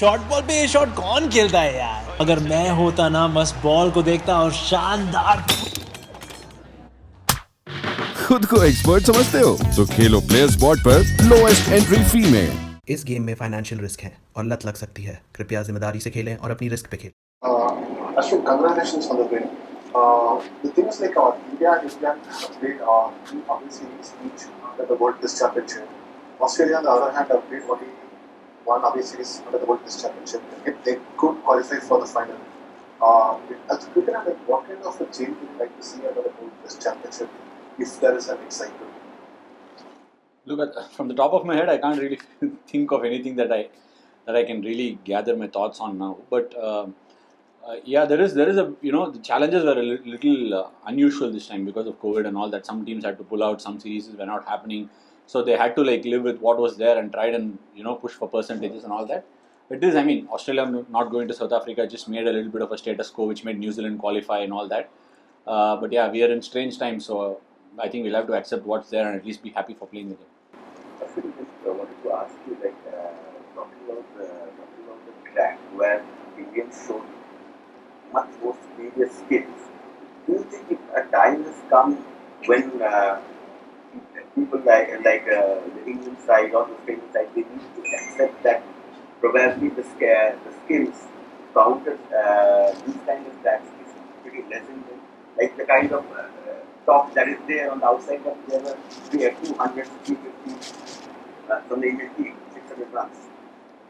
Short ball पे ये shot कौन खेलता है यार? अगर मैं होता ना बस बॉल को देखता और शानदार। खुद को एक्सपर्ट समझते हो तो खेलो प्लेयर स्पॉट पर लोएस्ट एंट्री फी में। इस गेम में फाइनेंशियल रिस्क है और लत लग सकती है। कृपया जिम्मेदारी से खेलें और अपनी रिस्क पे खेलें। Ashwin, congratulations on the win. The thing is, like India and New Zealand have played two away series each under the World Test Championship. Australia, on the other hand, have played only one away series under the World Test Championship. If they could qualify for the final, as a cricketer, like, what kind of a change would you like to see under the World Test Championship if there is a next cycle? Look, from the top of my head, I can't really think of anything that I can really gather my thoughts on now. But yeah, there is a the challenges were a little unusual this time because of COVID and all that. Some teams had to pull out, some series were not happening, so they had to like live with what was there and tried and push for percentages and all that. It is, I mean, Australia not going to South Africa just made a little bit of a status quo, which made New Zealand qualify and all that. But yeah, we are in strange times, so I think we'll have to accept what's there and at least be happy for playing the game. I just wanted to ask you, like, talking about the track where Indians showed much more superior skills. Do you think a time has come when people like the Indian side or the Australian side, they need to accept that probably the skills found at these kind of tracks is pretty less in them. Like the kind of top that is there on the outside, that there were 200, 350 from the Indian team, 600 runs,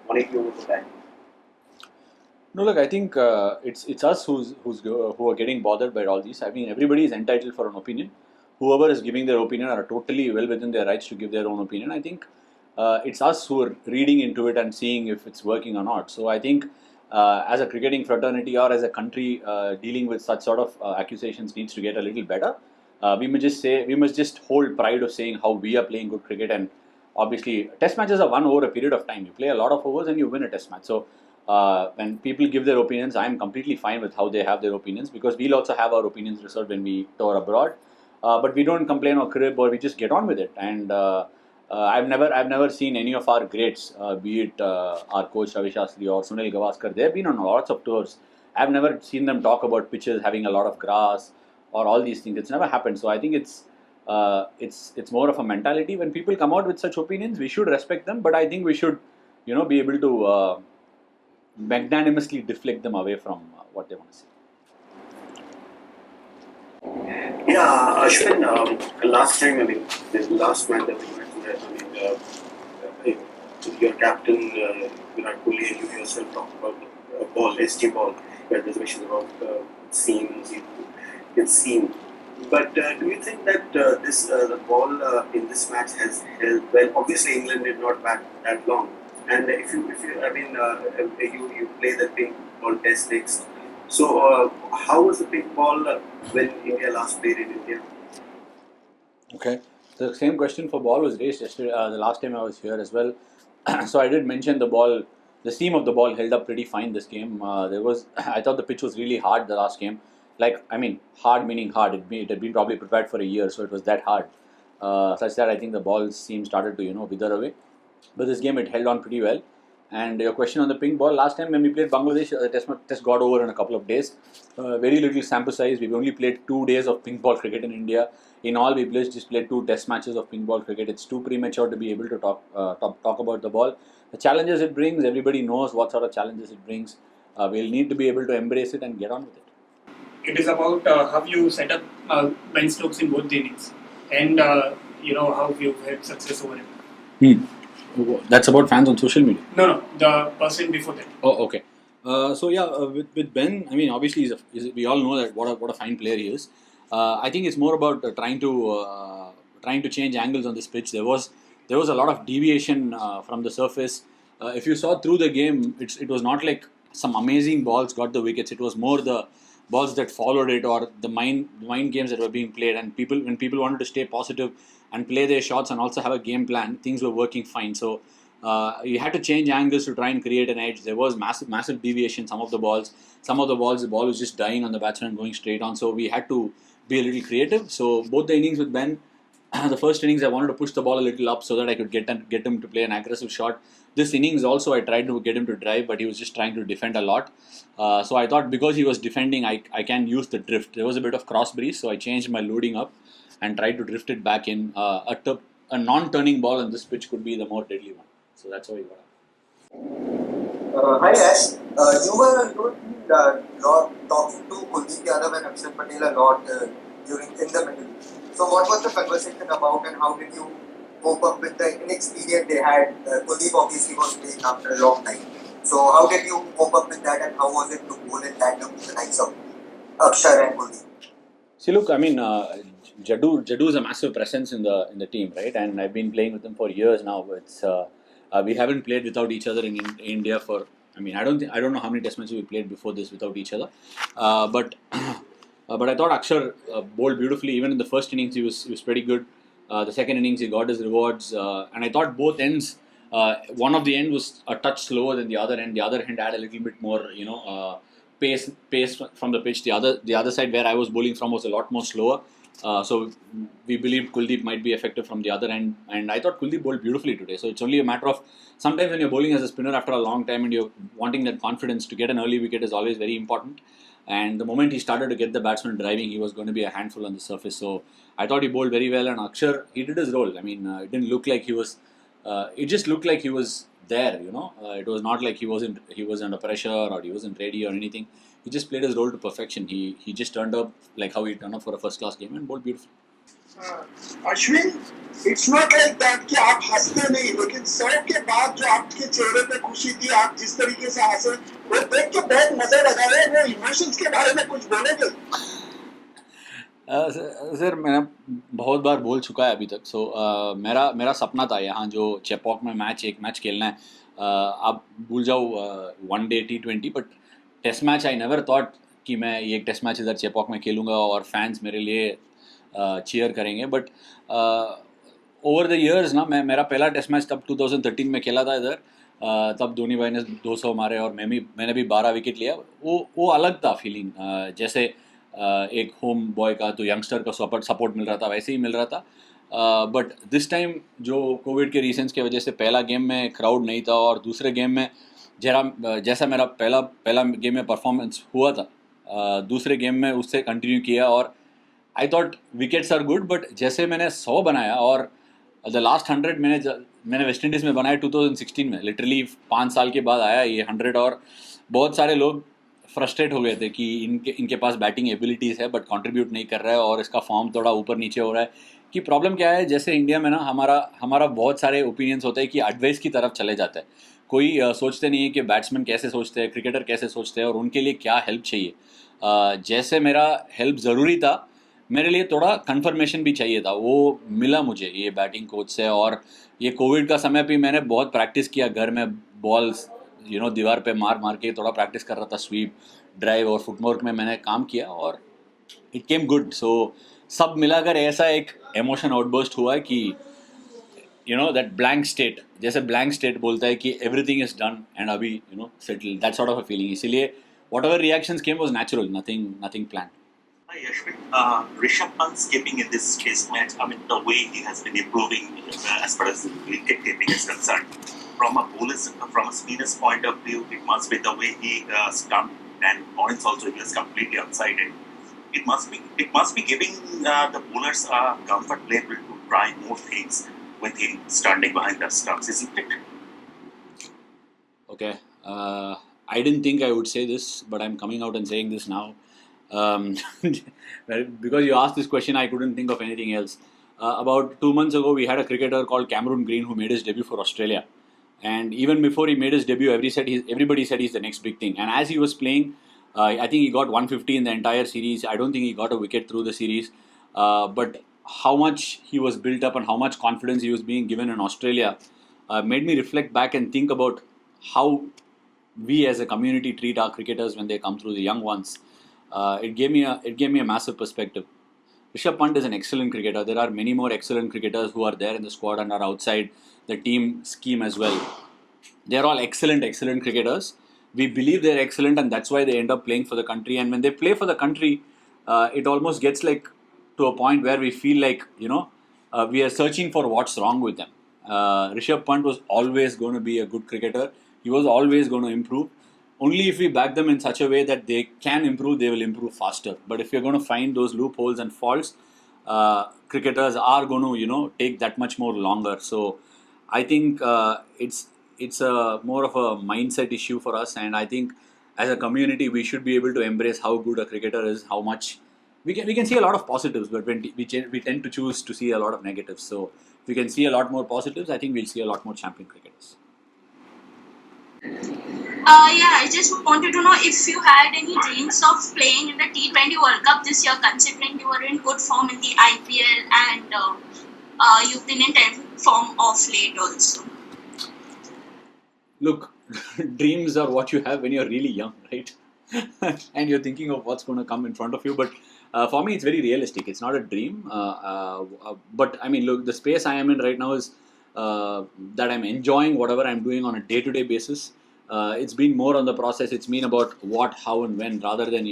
180 overs of time. No, look, I think it's us who are getting bothered by all these. I mean, everybody is entitled for an opinion. Whoever is giving their opinion are totally well within their rights to give their own opinion. I think it's us who are reading into it and seeing if it's working or not. So I think as a cricketing fraternity or as a country dealing with such sort of accusations needs to get a little better. We must just hold pride of saying how we are playing good cricket, and obviously test matches are won over a period of time. You play a lot of overs and you win a test match. So when people give their opinions, I am completely fine with how they have their opinions, because we'll also have our opinions reserved when we tour abroad. But we don't complain or crib, or we just get on with it. And I've never seen any of our greats, be it our coach Ravi Shastri or Sunil Gavaskar. They've been on lots of tours. I've never seen them talk about pitches having a lot of grass or all these things. It's never happened. So I think it's more of a mentality. When people come out with such opinions, we should respect them. But I think we should, be able to magnanimously deflect them away from what they want to see. Yeah, Ashwin, last time, I mean, the last match that we mentioned, I mean, your captain, Virat Kohli, and you yourself talked about the ball, SG ball, you had reservations about seams, it's seam. But do you think that the ball in this match has held well? Obviously, England did not bat that long. And if you I mean, you play the pink ball test next. So, how was the pink ball when India last played in India? Okay. The same question for ball was raised yesterday, the last time I was here as well. So I did mention the seam of the ball held up pretty fine this game. I thought the pitch was really hard the last game. Like, I mean, hard meaning hard. It had been probably prepared for a year, so it was that hard. Such that I think the ball's seam started to, wither away. But this game, it held on pretty well. And your question on the pink ball, last time when we played Bangladesh, the test got over in a couple of days. Very little sample size. We've only played 2 days of pink ball cricket in India. In all, we just played 2 test matches of pink ball cricket. It's too premature to be able to talk about the ball. The challenges it brings, everybody knows what sort of challenges it brings. We'll need to be able to embrace it and get on with it. It is about how you set up Ben Stokes in both the innings, and how you've had success over him. That's about fans on social media. No, the person before that. Oh, okay. So yeah, with Ben, I mean, obviously, we all know that what a fine player he is. I think it's more about trying to change angles on this pitch. There was a lot of deviation from the surface. If you saw through the game, it was not like some amazing balls got the wickets. It was more the balls that followed it, or the mind games that were being played. And when people wanted to stay positive and play their shots and also have a game plan, things were working fine. So you had to change angles to try and create an edge. There was massive deviation. Some of the balls, the ball was just dying on the batsman and going straight on. So we had to be a little creative. So both the innings with Ben, the first innings I wanted to push the ball a little up so that I could get him to play an aggressive shot. This innings also I tried to get him to drive, but he was just trying to defend a lot. So I thought because he was defending, I can use the drift. There was a bit of cross breeze, so I changed my loading up and tried to drift it back in. A non-turning ball on this pitch could be the more deadly one. So that's how he got out. Hi Ash, you were talking to Kuldeep Yadav and Akshar Patel a lot in the middle. So what was the conversation about and how did you cope up with the inexperience they had? Kuldeep obviously was playing after a long time. So how did you cope up with that and how was it to bowl in tandem with the likes of Akshar and Kuldeep? See, look, I mean, Jaddu is a massive presence in the team, right? And I've been playing with him for years now. It's we haven't played without each other in India for. I mean, I don't know how many test matches we played before this without each other, but I thought Akshar bowled beautifully. Even in the first innings, he was pretty good. The second innings, he got his rewards, and I thought both ends. One of the end was a touch slower than the other end. The other end had a little bit more, pace from the pitch. The other side where I was bowling from was a lot more slower. So we believed Kuldeep might be effective from the other end, and I thought Kuldeep bowled beautifully today. So it's only a matter of sometimes when you're bowling as a spinner after a long time and you're wanting that confidence to get an early wicket is always very important. And the moment he started to get the batsman driving, he was going to be a handful on the surface. So I thought he bowled very well, and Akshar, he did his role. I mean, it didn't look like he was. It just looked like he was there. It was not like he was under pressure or he wasn't ready or anything. He just played his role to perfection. He just turned up like how he turned up for a first class game and bowled beautifully. Ashwin, it's not like that कि आप हंसते नहीं, लेकिन 100 के बाद जो आपके चेहरे पे खुशी थी, आप जिस तरीके से हंसे, वो देख के बहुत मजा लगा रहा है. वो इमोशंस के बारे में कुछ बोलेंगे? सर मैंने बहुत बार बोल चुका है अभी तक. सो मेरा सपना था यहाँ जो चेपॉक में एक मैच खेलना है. आप भूल जाओ one day T20, but test match I never thought कि मैं ये एक टेस्ट मैच इधर चेपॉक में खेलूँगा और फैंस मेरे लिए चीयर करेंगे. बट ओवर द इयर्स ना मेरा पहला टेस्ट मैच तब 2013 में खेला था इधर. तब धोनी भाई ने 200 मारे और मैंने भी 12 विकेट लिया. वो अलग था फीलिंग. जैसे एक होम बॉय का तो यंगस्टर का सपोर्ट मिल रहा था, वैसे ही मिल रहा था. बट दिस टाइम जो कोविड के रीजंस की वजह से पहला गेम में क्राउड नहीं था और दूसरे गेम में जैसा मेरा पहला गेम में परफॉर्मेंस हुआ था, दूसरे गेम में उससे कंटिन्यू किया. और I thought wickets are good, but जैसे मैंने 100 बनाया और द लास्ट 100 मैंने वेस्ट इंडीज़ में बनाया 2016 में. लिटरली 5 साल के बाद आया ये 100. और बहुत सारे लोग फ्रस्ट्रेट हो गए थे कि इनके पास बैटिंग एबिलिटीज़ है बट कंट्रीब्यूट नहीं कर रहा है और इसका फॉर्म थोड़ा ऊपर नीचे हो रहा है. कि प्रॉब्लम क्या है, जैसे इंडिया में ना हमारा बहुत सारे ओपिनियंस होते हैं कि एडवाइस की तरफ चले जाते हैं. कोई सोचते नहीं है कि बैट्समैन कैसे सोचते हैं, क्रिकेटर कैसे सोचते हैं और उनके लिए क्या हेल्प चाहिए. जैसे मेरा हेल्प ज़रूरी था, मेरे लिए थोड़ा कंफर्मेशन भी चाहिए था. वो मिला मुझे ये बैटिंग कोच से. और ये कोविड का समय भी मैंने बहुत प्रैक्टिस किया घर में. बॉल्स दीवार पे मार के थोड़ा प्रैक्टिस कर रहा था. स्वीप, ड्राइव और फुटवर्क में मैंने काम किया और इट केम गुड. सो सब मिलाकर ऐसा एक इमोशन आउटबर्स्ट हुआ कि दैट ब्लैंक स्टेट, जैसे ब्लैंक स्टेट बोलता है कि एवरीथिंग इज डन एंड अभी settle, that sort of a feeling. इसीलिए whatever reactions came was natural, nothing planned. Hi Ashwin, Rishabh Pant's keeping in this test match, I mean the way he has been improving as far as wicket keeping is concerned. From a spinner's point of view, it must be the way he stumped and points also he was completely unsided. It must be giving the bowlers a comfort level to try more things with him standing behind the stumps, isn't it? Okay. I didn't think I would say this, but I'm coming out and saying this now. Because you asked this question, I couldn't think of anything else. About 2 months ago, we had a cricketer called Cameron Green who made his debut for Australia. And even before he made his debut, everybody said he's the next big thing. And as he was playing, I think he got 150 in the entire series. I don't think he got a wicket through the series. But how much he was built up and how much confidence he was being given in Australia made me reflect back and think about how we as a community treat our cricketers when they come through, the young ones. It gave me a massive perspective. Rishabh Pant is an excellent cricketer. There are many more excellent cricketers who are there in the squad and are outside the team scheme as well. They are all excellent cricketers. We believe they're excellent and that's why they end up playing for the country. And when they play for the country, it almost gets like to a point where we feel like, we are searching for what's wrong with them. Rishabh Pant was always going to be a good cricketer. He was always going to improve. Only if we back them in such a way that they can improve, they will improve faster. But if you're going to find those loopholes and faults, cricketers are going to, take that much more longer. So I think it's a more of a mindset issue for us, and I think as a community we should be able to embrace how good a cricketer is, how much we can see a lot of positives, but when we tend to choose to see a lot of negatives. So if we can see a lot more positives, I think we'll see a lot more champion cricketers. I just wanted to know if you had any dreams of playing in the T20 World Cup this year, considering you were in good form in the IPL and you've been in 10 form of late also. Look, dreams are what you have when you're really young, right? And you're thinking of what's going to come in front of you. But for me, it's very realistic. It's not a dream. But I mean, look, the space I am in right now is that I'm enjoying whatever I'm doing on a day-to-day basis. It's been more on the process. It's been about what, how, and when, rather than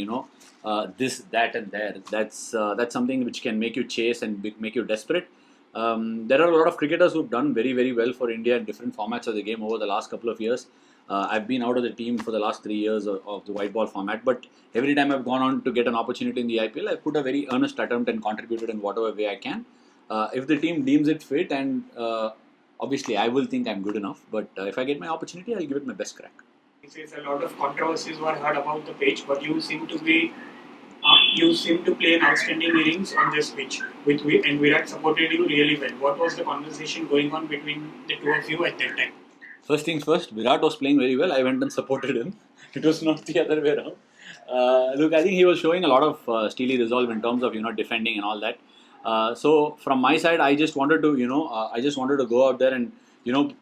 this, that, and there. That's something which can make you chase and make you desperate. There are a lot of cricketers who've done very, very well for India in different formats of the game over the last couple of years. I've been out of the team for the last 3 years of the white ball format, but every time I've gone on to get an opportunity in the IPL, I've put a very earnest attempt and contributed in whatever way I can. If the team deems it fit, and obviously I will think I'm good enough, but if I get my opportunity, I'll give it my best crack. He says a lot of controversies were heard about the pitch, but you seem to play an outstanding innings on this pitch, and Virat supported you really well. What was the conversation going on between the two of you at that time? First things first, Virat was playing very well. I went and supported him. It was not the other way around. Look, I think he was showing a lot of steely resolve in terms of defending and all that. So from my side, I just wanted to go out there and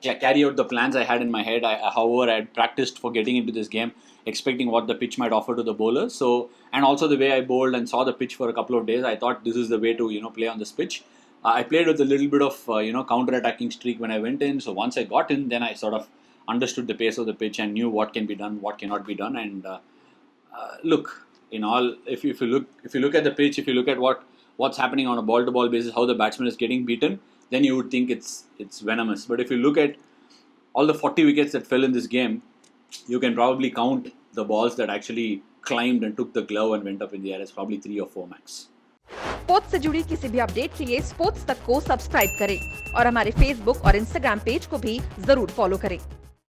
carry out the plans I had in my head. However, I had practiced for getting into this game, expecting what the pitch might offer to the bowlers. So, and also the way I bowled and saw the pitch for a couple of days, I thought this is the way to play on this pitch. I played with a little bit of counter-attacking streak when I went in. So once I got in, then I sort of understood the pace of the pitch and knew what can be done, what cannot be done. And look, if you look at the pitch, if you look at what's happening on a ball-to-ball basis, how the batsman is getting beaten, then you would think it's venomous. But if you look at all the 40 wickets that fell in this game, you can probably count the balls that actually climbed and took the glove and went up in the air as probably 3 or 4 max. Sports से जुड़ी किसी भी update के लिए sports तक को subscribe करें और हमारे फेसबुक और इंस्टाग्राम पेज को भी जरूर फॉलो करें।